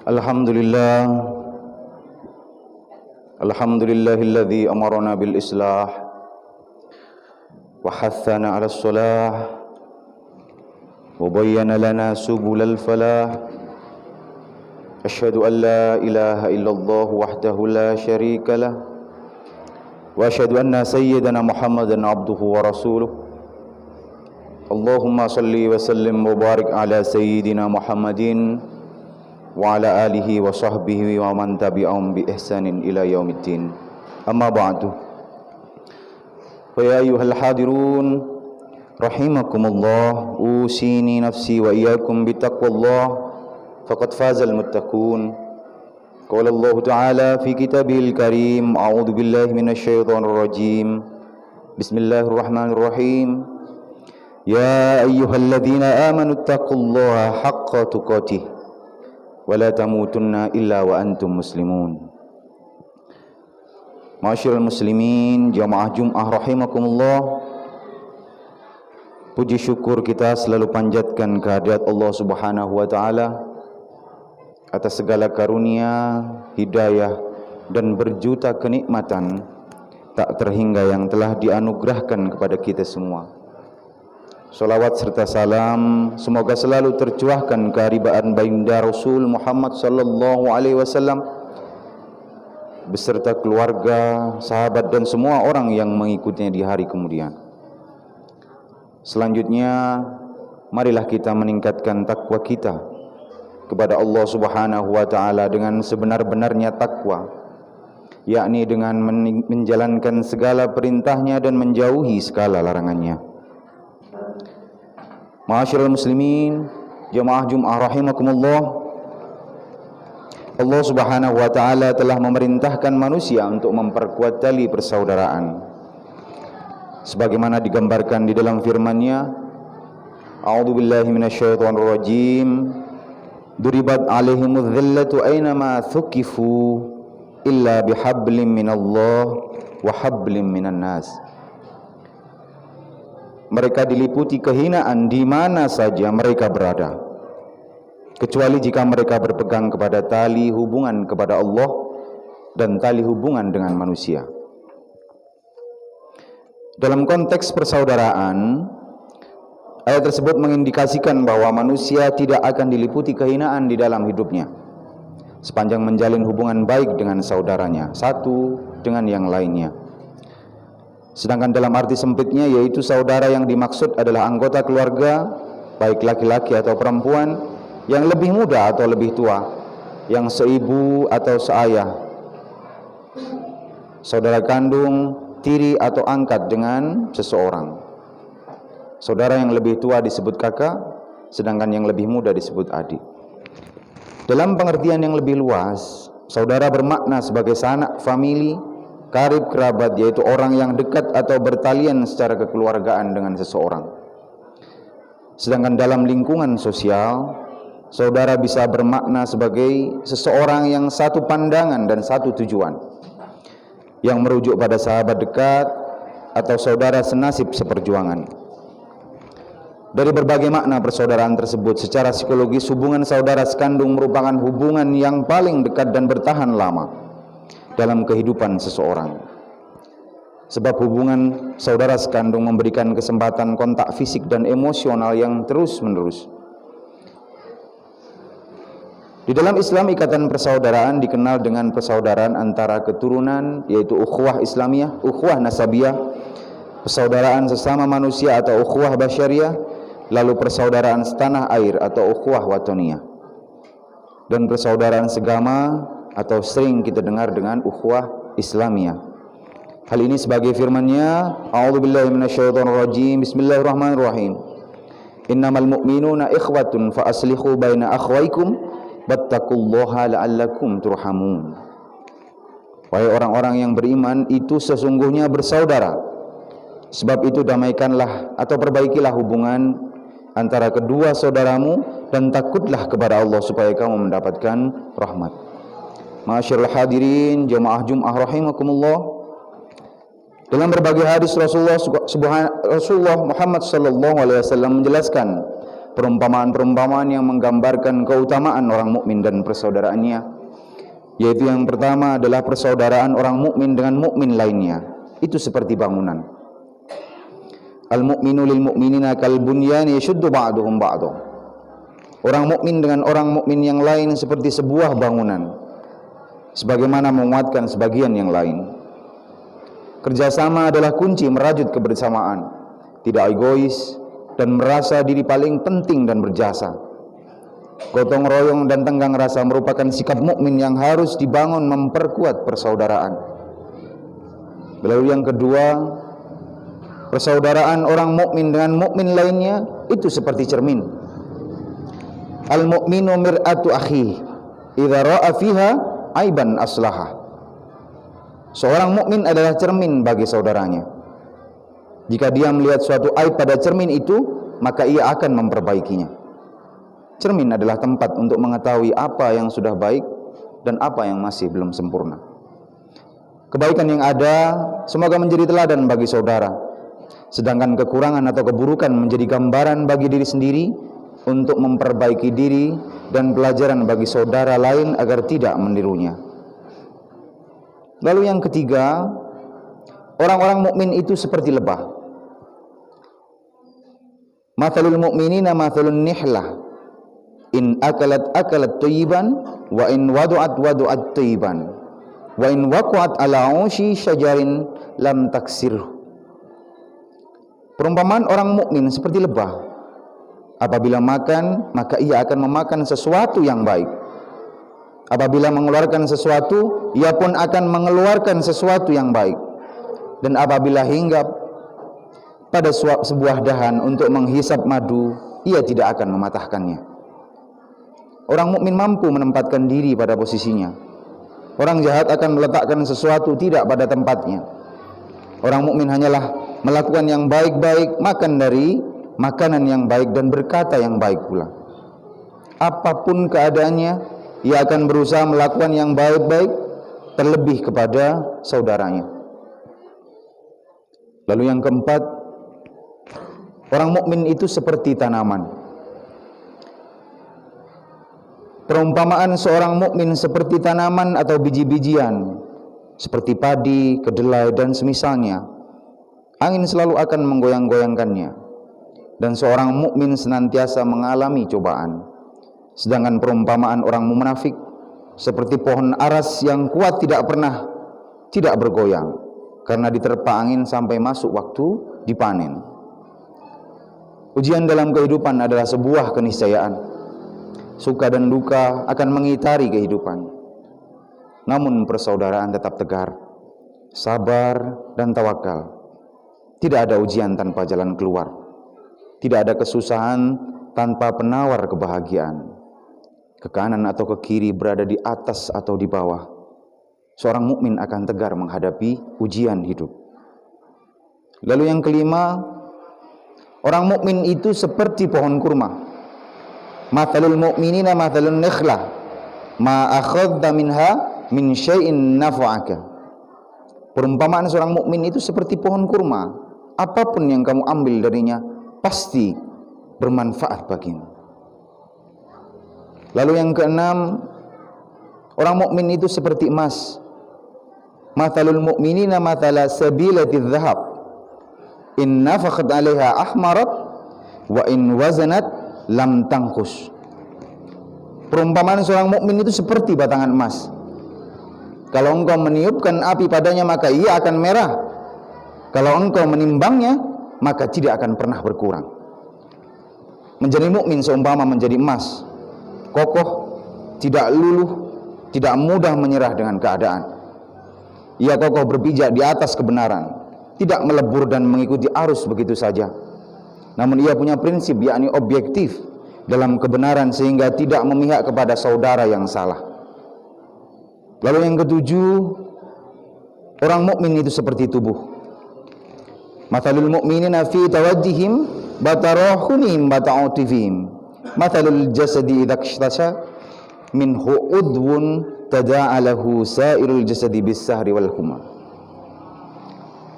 Alhamdulillah, alhamdulillahilladzi amarna bil islah wa hathana 'alas salah wa bayyana lana subulal falah. Asyhadu an la ilaha illallah wahdahu la syarika lah wa asyhadu anna sayyidana Muhammadan abduhu wa rasuluh. Allahumma salli wa sallim wa barik ala sayyidina Muhammadin wa ala alihi wa sahbihi wa man tabi'ahum bi ihsanin ila yaumiddin. Amma ba'du. Fa ya ayyuhal hadirun rahimakumullah, usini nafsi wa iyyakum bittaqwallah faqad fazal muttaqun. Qala Allah Ta'ala fi kitabihil karim, a'udzu billahi minasyaitonir rajim. Bismillahirrahmanirrahim. Ya ayyuhalladzina amanu taqullaha haqqa tuqatih wala tamutunna illa wa antum muslimun. Ma'asyiral muslimin, jamaah Jum'ah rahimakumullah. Puji syukur kita selalu panjatkan kehadirat Allah Subhanahu wa taala atas segala karunia, hidayah dan berjuta kenikmatan tak terhingga yang telah dianugerahkan kepada kita semua. Salawat serta salam semoga selalu tercurahkan keharibaan baginda Rasul Muhammad sallallahu alaihi wasallam beserta keluarga, sahabat dan semua orang yang mengikutinya di hari kemudian. Selanjutnya, marilah kita meningkatkan takwa kita kepada Allah Subhanahu wa taala dengan sebenar-benarnya takwa, yakni dengan menjalankan segala perintahnya dan menjauhi segala larangannya. Ma'asyiral muslimin, jamaah Jum'ah rahimakumullah. Allah Subhanahu wa taala telah memerintahkan manusia untuk memperkuat tali persaudaraan. Sebagaimana digambarkan di dalam firman-Nya, A'udzu billahi minasyaitonir rajim. Duribat 'alaihimudz dhillatu aina ma thuqifu illa bihablim minallah wa hablim minan nas. Mereka diliputi kehinaan di mana saja mereka berada, kecuali jika mereka berpegang kepada tali hubungan kepada Allah dan tali hubungan dengan manusia. Dalam konteks persaudaraan, ayat tersebut mengindikasikan bahwa manusia tidak akan diliputi kehinaan di dalam hidupnya sepanjang menjalin hubungan baik dengan saudaranya, satu dengan yang lainnya. Sedangkan dalam arti sempitnya, yaitu saudara yang dimaksud adalah anggota keluarga, baik laki-laki atau perempuan, yang lebih muda atau lebih tua, yang seibu atau seayah, saudara kandung, tiri atau angkat dengan seseorang. Saudara yang lebih tua disebut kakak, sedangkan yang lebih muda disebut adik. Dalam pengertian yang lebih luas, saudara bermakna sebagai sanak famili, karib kerabat, yaitu orang yang dekat atau bertalian secara kekeluargaan dengan seseorang. Sedangkan dalam lingkungan sosial, saudara bisa bermakna sebagai seseorang yang satu pandangan dan satu tujuan, yang merujuk pada sahabat dekat atau saudara senasib seperjuangan. Dari berbagai makna persaudaraan tersebut, secara psikologis hubungan saudara sekandung merupakan hubungan yang paling dekat dan bertahan lama dalam kehidupan seseorang. Sebab hubungan saudara sekandung memberikan kesempatan kontak fisik dan emosional yang terus-menerus. Di dalam Islam, ikatan persaudaraan dikenal dengan persaudaraan antara keturunan, yaitu ukhuwah Islamiyah, ukhuwah nasabiyah, persaudaraan sesama manusia atau ukhuwah basyariyah, lalu persaudaraan setanah air atau ukhuwah watoniyah, dan persaudaraan segama atau sering kita dengar dengan ukhuwah Islamiyah. Hal ini sebagai firman-Nya, A'udzu billahi minasyaitonir rajim. Bismillahirrahmanirrahim. Innamal mu'minuna ikhwatun fa aslihu baina akhwaykum wattaqullaha la'allakum turhamun. Wahai orang-orang yang beriman, itu sesungguhnya bersaudara. Sebab itu damaikanlah atau perbaikilah hubungan antara kedua saudaramu dan takutlah kepada Allah supaya kamu mendapatkan rahmat. Ma'asyiral hadirin, jamaah Jum'ah rahimakumullah. Dalam berbagai hadis Rasulullah Muhammad sallallahu alaihi wasallam menjelaskan perumpamaan-perumpamaan yang menggambarkan keutamaan orang mukmin dan persaudaraannya, yaitu yang pertama adalah persaudaraan orang mukmin dengan mukmin lainnya. Itu seperti bangunan. Al-mu'minu lil mu'minina kal bunyan yashuddu ba'duhum ba'dha. Orang mukmin dengan orang mukmin yang lain seperti sebuah bangunan, sebagaimana menguatkan sebagian yang lain. Kerjasama adalah kunci merajut kebersamaan, tidak egois dan merasa diri paling penting dan berjasa. Gotong royong dan tenggang rasa merupakan sikap mukmin yang harus dibangun memperkuat persaudaraan. Lalu yang kedua, persaudaraan orang mukmin dengan mukmin lainnya itu seperti cermin. Al-mu'minu mir'atu akhihi, idza ra'a fiha aiban aslaha. Seorang mukmin adalah cermin bagi saudaranya. Jika dia melihat suatu aib pada cermin itu, maka ia akan memperbaikinya. Cermin adalah tempat untuk mengetahui apa yang sudah baik dan apa yang masih belum sempurna. Kebaikan yang ada semoga menjadi teladan bagi saudara, sedangkan kekurangan atau keburukan menjadi gambaran bagi diri sendiri untuk memperbaiki diri dan pelajaran bagi saudara lain agar tidak menirunya. Lalu yang ketiga, orang-orang mukmin itu seperti lebah. Mathalul mu'minina mathalun nihlah, in akalat thayyiban wa in wadu'at thayyiban wa in waqa'at ala 'ushi syajarin lam taksirhu. Perumpamaan orang mukmin seperti lebah. Apabila makan, maka ia akan memakan sesuatu yang baik. Apabila mengeluarkan sesuatu, ia pun akan mengeluarkan sesuatu yang baik. Dan apabila hinggap pada sebuah dahan untuk menghisap madu, ia tidak akan mematahkannya. Orang mukmin mampu menempatkan diri pada posisinya. Orang jahat akan meletakkan sesuatu tidak pada tempatnya. Orang mukmin hanyalah melakukan yang baik-baik, makan dari makanan yang baik dan berkata yang baik pula. Apapun keadaannya, ia akan berusaha melakukan yang baik-baik, terlebih kepada saudaranya. Lalu yang keempat, orang mukmin itu seperti tanaman. Perumpamaan seorang mukmin seperti tanaman atau biji-bijian, seperti padi, kedelai dan semisalnya. Angin selalu akan menggoyang-goyangkannya, dan seorang mukmin senantiasa mengalami cobaan. Sedangkan perumpamaan orang munafik seperti pohon aras yang kuat tidak bergoyang karena diterpa angin sampai masuk waktu dipanen. Ujian dalam kehidupan adalah sebuah keniscayaan. Suka dan duka akan mengitari kehidupan. Namun persaudaraan tetap tegar, sabar dan tawakal. Tidak ada ujian tanpa jalan keluar. Tidak ada kesusahan tanpa penawar kebahagiaan. Ke kanan atau ke kiri, berada di atas atau di bawah, seorang mukmin akan tegar menghadapi ujian hidup. Lalu yang kelima, orang mukmin itu seperti pohon kurma. Mathalul mu'minina mathalun nikhlah, ma akhadta minha min syai'in nafa'aka. Perumpamaan seorang mukmin itu seperti pohon kurma. Apapun yang kamu ambil darinya pasti bermanfaat bagimu. Lalu yang keenam, orang mukmin itu seperti emas. Mathalul mu'minina mathala sabilatidz dzahab, in nafakhat 'alaiha ahmarat wa in wazanat lam tangkus. Perumpamaan seorang mukmin itu seperti batangan emas. Kalau engkau meniupkan api padanya, maka ia akan merah. Kalau engkau menimbangnya, maka tidak akan pernah berkurang. Menjadi mukmin seumpama menjadi emas, kokoh, tidak luluh, tidak mudah menyerah dengan keadaan. Ia kokoh berpijak di atas kebenaran, tidak melebur dan mengikuti arus begitu saja. Namun ia punya prinsip, yakni objektif dalam kebenaran, sehingga tidak memihak kepada saudara yang salah. Lalu yang ketujuh, orang mukmin itu seperti tubuh. Mathalul mu'minina fi tawajjihim batarahunihim bata'utifihim, mathalul jasadi idza ikshtasha minhu udwun tada'alahu sairul jasadi bis-sahri wal humma.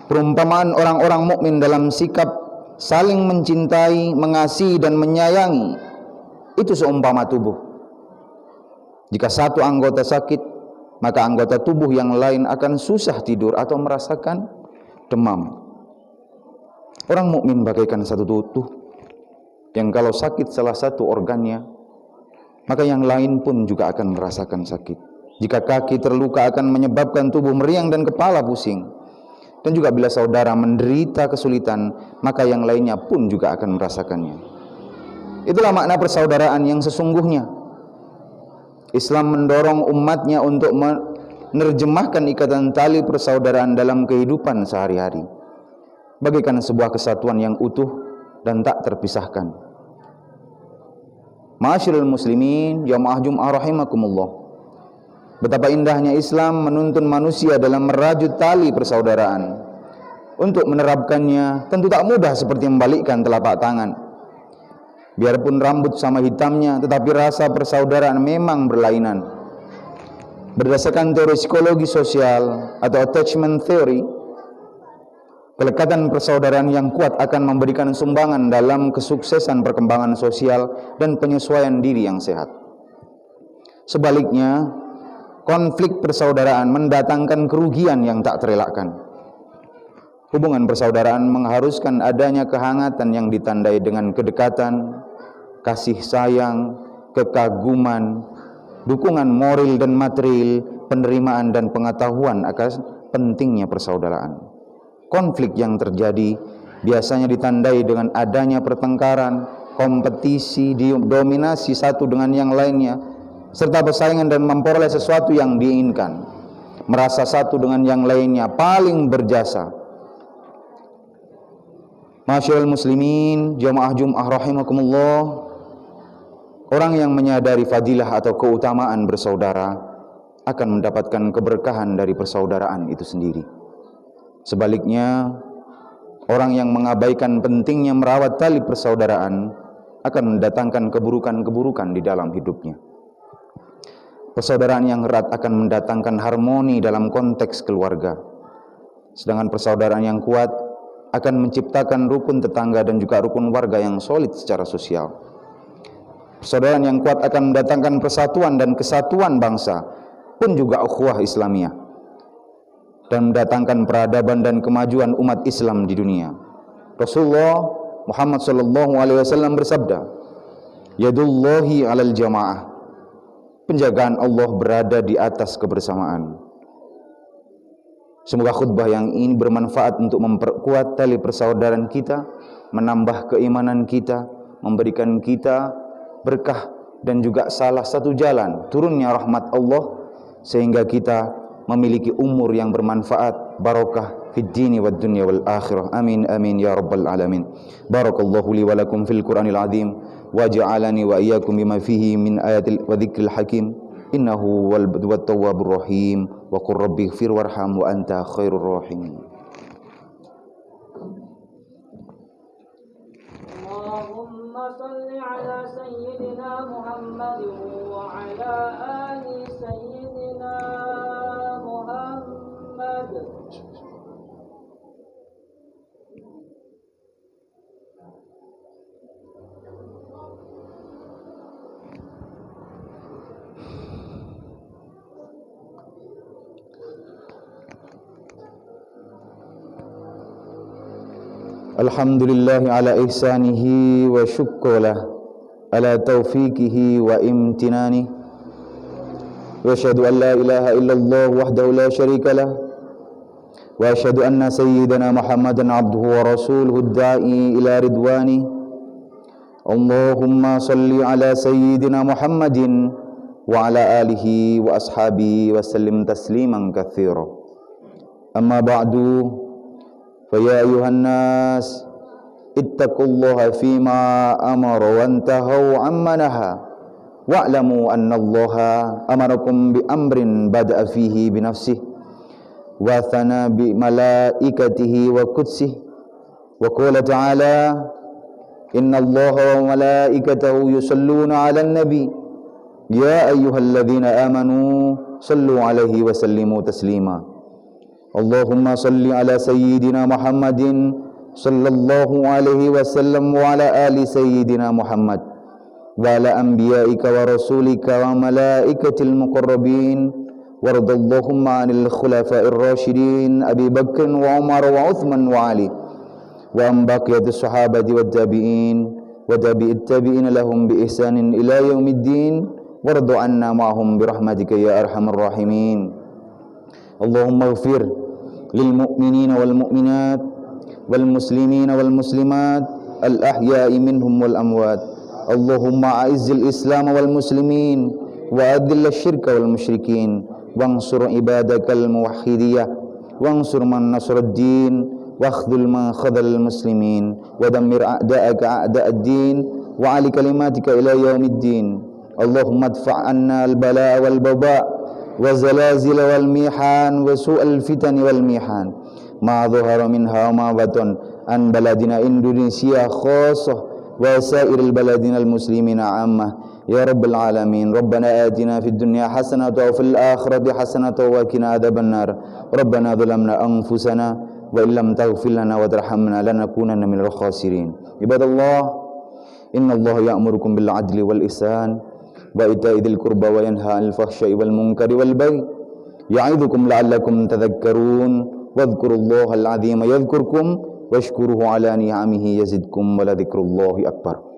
Perumpamaan orang-orang mukmin dalam sikap saling mencintai, mengasihi dan menyayangi. Itu seumpama tubuh. Jika satu anggota sakit, maka anggota tubuh yang lain akan susah tidur atau merasakan demam. Orang mukmin bagaikan satu tubuh yang kalau sakit salah satu organnya, maka yang lain pun juga akan merasakan sakit. Jika kaki terluka akan menyebabkan tubuh meriang dan kepala pusing. Dan juga bila saudara menderita kesulitan, maka yang lainnya pun juga akan merasakannya. Itulah makna persaudaraan yang sesungguhnya. Islam mendorong umatnya untuk menerjemahkan ikatan tali persaudaraan dalam kehidupan sehari-hari, bagaikan sebuah kesatuan yang utuh dan tak terpisahkan. Ma'asyiral muslimin, jamaah Jum'ah rahimakumullah. Betapa indahnya Islam menuntun manusia dalam merajut tali persaudaraan. Untuk menerapkannya tentu tak mudah seperti membalikkan telapak tangan. Biarpun rambut sama hitamnya, tetapi rasa persaudaraan memang berlainan. Berdasarkan teori psikologi sosial atau attachment theory, kelekatan persaudaraan yang kuat akan memberikan sumbangan dalam kesuksesan perkembangan sosial dan penyesuaian diri yang sehat. Sebaliknya, konflik persaudaraan mendatangkan kerugian yang tak terelakkan. Hubungan persaudaraan mengharuskan adanya kehangatan yang ditandai dengan kedekatan, kasih sayang, kekaguman, dukungan moral dan material, penerimaan dan pengetahuan akan pentingnya persaudaraan. Konflik yang terjadi biasanya ditandai dengan adanya pertengkaran, kompetisi, dominasi satu dengan yang lainnya, serta persaingan dan memperoleh sesuatu yang diinginkan. Merasa satu dengan yang lainnya paling berjasa. Masyaallah muslimin, jamaah Jum'ah rahimakumullah. Orang yang menyadari fadilah atau keutamaan bersaudara akan mendapatkan keberkahan dari persaudaraan itu sendiri. Sebaliknya, orang yang mengabaikan pentingnya merawat tali persaudaraan akan mendatangkan keburukan-keburukan di dalam hidupnya. Persaudaraan yang erat akan mendatangkan harmoni dalam konteks keluarga. Sedangkan persaudaraan yang kuat akan menciptakan rukun tetangga dan juga rukun warga yang solid secara sosial. Persaudaraan yang kuat akan mendatangkan persatuan dan kesatuan bangsa, pun juga ukhuwah Islamiyah, dan mendatangkan peradaban dan kemajuan umat Islam di dunia. Rasulullah Muhammad SAW bersabda, "Yadullahi 'alal jamaah." Penjagaan Allah berada di atas kebersamaan. Semoga khutbah yang ini bermanfaat untuk memperkuat tali persaudaraan kita, menambah keimanan kita, memberikan kita berkah dan juga salah satu jalan turunnya rahmat Allah, sehingga kita memiliki umur yang bermanfaat, barokah fid dini wad dunya wal akhirah. Amin amin ya rabbal alamin. Barakallahu li wa lakum fil Qur'anil azim wa ja'alani wa iyyakum bima fihi min ayatil wa dzikril hakim. Innahu wal tawwabur rahim wa qur rabbi ighfir warham wa anta khairur rahimin. Allahumma salli ala sayyidina Muhammad wa ala ali sayyidina Muhammad. Alhamdulillah ala ihsanihi wa syukrulah ala taufiqihi wa imtinani wa asyhadu an la ilaha illallah wahdahu la syarika lah wa asyhadu anna sayyidana Muhammadan abduhu wa rasuluhu ad-da'i ila ridwani. Allahumma salli ala sayyidina Muhammadin wa ala alihi wa ashabihi wa sallim tasliman katsira. Amma ba'du, فيا أيها الناس اتقوا الله فيما أمر وانتهوا عما نهى واعلموا أن الله أمركم بأمر بدأ فيه بنفسه وثنى بملائكته وقدسه وقال تعالى إن الله وملائكته يصلون على النبي يا أيها الذين آمنوا صلوا عليه وسلموا تسليما. Allahumma salli ala sayyidina Muhammadin sallallahu alaihi wasallam wa ala ali sayyidina Muhammad wa ala anbiya'ika wa rasulika wa malaikatil muqarrabin waradallahumma 'anil khulafa'ir rasyidin Abi Bakr wa Umar wa Uthman wa Ali wa an baqiyatis sahabati wat tabi'in wa tabi'it tabi'in lahum bi ihsanin ila yaumiddin warḍu 'anna ma'hum bi rahmatika ya arhamar rahimin. Allahumma ighfir lil mu'minina wal mu'minat wal muslimina wal muslimat al ahya'i minhum wal amwat. Allahumma a'izzil islam wal muslimin wa adhil asyirka wal musyrikin wansur ibadakal muwahhidiyah wansur man nasruddin واخذل من خذل المسلمين ودمر أعداءك أعداء الدين وعلي كلماتك إلى يوم الدين. اللهم ادفع عنا البلاء والبواء والزلازل والميحان وسوء الفتن والميحان ما ظهر منها وما بطن عن بلدنا إندونيسيا خاصة وسائر البلدين المسلمين عامة يا رب العالمين. ربنا آتنا في الدنيا حسنة وفي الآخرة حسنة وقنا عذاب النار. ربنا ظلمنا أنفسنا wa illam taghfir lana wa tarhamna lanakunanna minal khasirin. Ibadallah, innallaha ya'murukum bil 'adli wal ihsan wa ita'i dzil qurba wa yanha 'anil fahsya'i wal munkari wal baghi ya'idzukum la'allakum tadhakkarun wadhkurullaha al 'azima yadhkurkum washkuruhu 'ala ni'amihi yazidkum wa la dzikrullahi akbar.